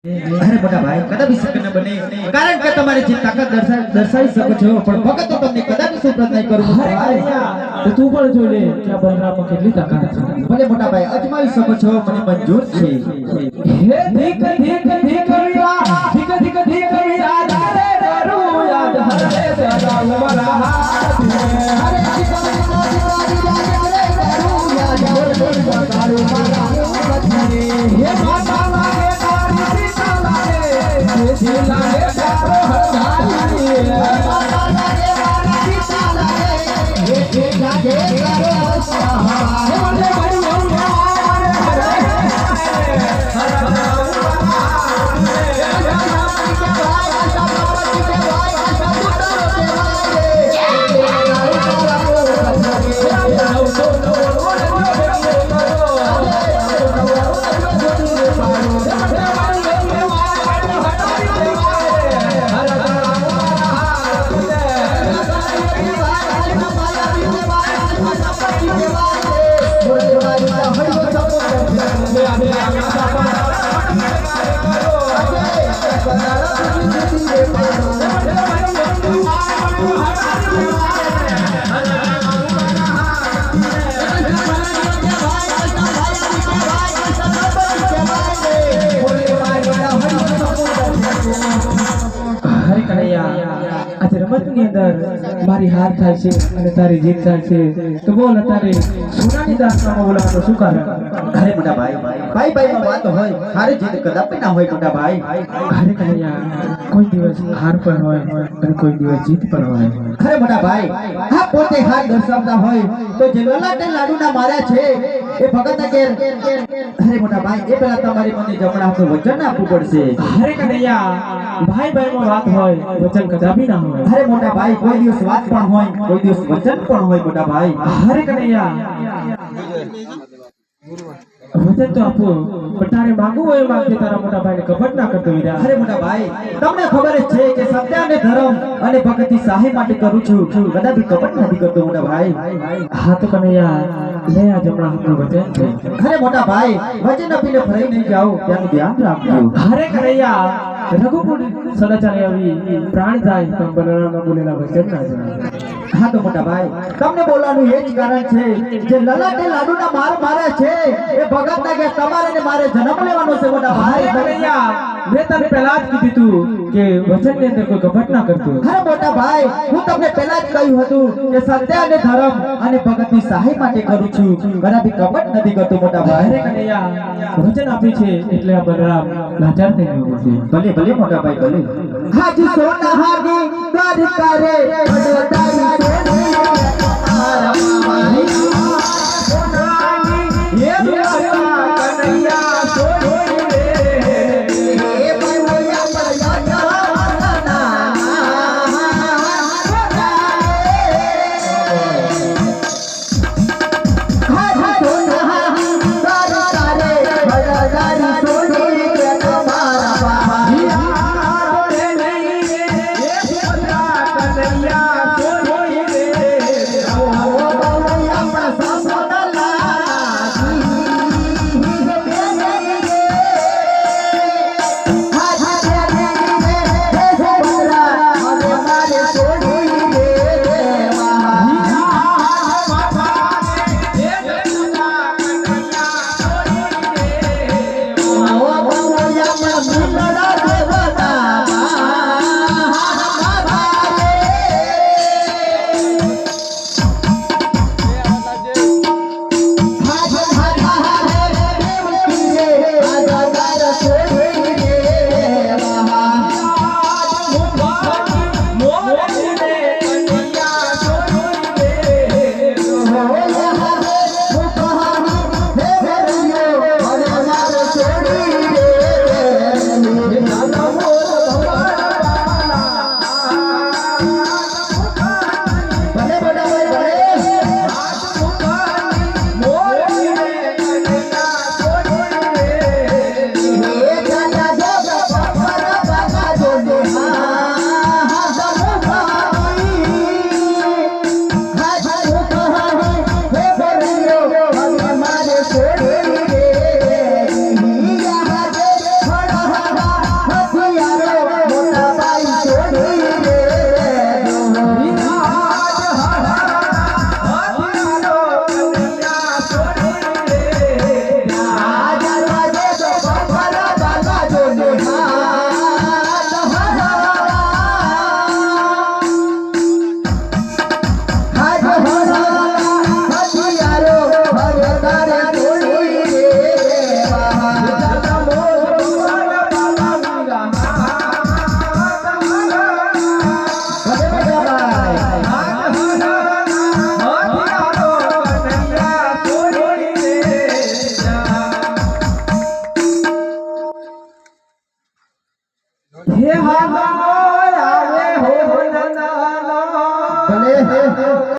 अरे मोटा भाई कदापि शक्य न बने कारण के तुम्हारी जी ताकत दर्शाई શકો છો પણ ભગત તો તમને કદાપि સુપ્રત નહીં કરું ભાઈ તો તું પણ જોઈ લે કે આ બલરામમાં કેટલી તાકાત છે ભલે મોટા ભાઈ અજમાવી શકો છો મને મંજૂર છે હે ધીક ધીક ધીક વીરા ધીક ધીક ધીક વીરા રે કરું યાદ હરે સદા મારા હાથ હરે ધીક ધીક કરું યાદ હરે સદા મારા હાથ હે માતા લાગે તારી સીતા લાગે જે લાગે તારો હરધારી માતા લાગે તારી સીતા લાગે જે લાગે તારો હરધારી મને મારી હાર થાય છે અને તારી જીત થાય છે તો બોલ તારે સોનાની દાસ્તામાં બોલાવવાનો શું કારણ અરે મોટા ભાઈ ભાઈ ભાઈ માં વાત હોય હારે જીત કદાપી ના હોય મોટા ભાઈ અરે કનૈયા કોઈ દિવસ હાર પણ હોય અને કોઈ દિવસ જીત પણ હોય અરે મોટા ભાઈ આ પોતે હાર દર્શાવતા હોય તો જે લલાટે લાડુના માર્યા છે એ ભગતના કે અરે મોટા ભાઈ એ પહેલા તમારી મને જમણા હાથનું વચન આપવું પડશે અરે કનૈયા ભાઈ ભાઈ માં વાત હોય વચન કદાપી ના હોય અરે મોટા ભાઈ કોઈ દિવસ વાત પણ હોય કોઈ દિવસ વચન પણ હોય મોટા ભાઈ અરે કનૈયા વચન તો આપો પણ તારે માંગવું હોય માંગજે તારા મોટા ભાઈને કપટ ના કરતો વીરા અરે મોટા ભાઈ તમને ખબર જ છે કે સત્ય અને ધર્મ અને ભક્તિ સહાય માટે કરું છું કદાપી કપટ નથી કરતો મોટા ભાઈ હા તો કનૈયા લે આ જમણા હાથનું વચન છે અરે મોટા ભાઈ વચન આપીને ફરી નહીં જાઓ ત્યાંનું ધ્યાન રાખજો અરે કનૈયા રઘુકુળ સદાચારી આવી પ્રાણ જાય તો બલરામના બોલેલા વચન ના જાય હા તો મોટા ભાઈ તમને બોલવાનું એ જ કારણ છે જે લલાટે લાડુના માર મારે છે એ ભગતના કે તમારે ને મારે જન્મ લેવાનો છે મોટા ભાઈ કનૈયા મેં તને પહેલા જ કીધું તું કે વચનની અંદર કોઈ કપટ ના કરતો અરે મોટા ભાઈ હું તમને પહેલા જ કહ્યું હતું કે સત્ય અને ધર્મ અને ભગતની સહાય માટે કરું છું કદાપી કપટ નથી કરતો મોટા ભાઈ અરે કનૈયા વચન આપ્યું છે એટલે આ બલરામ લાચાર થઈ ગયો છે ભલે ભલે મોટા ભાઈ ભલે હાજ સોના હાની કર કરે અડતાઈ સોના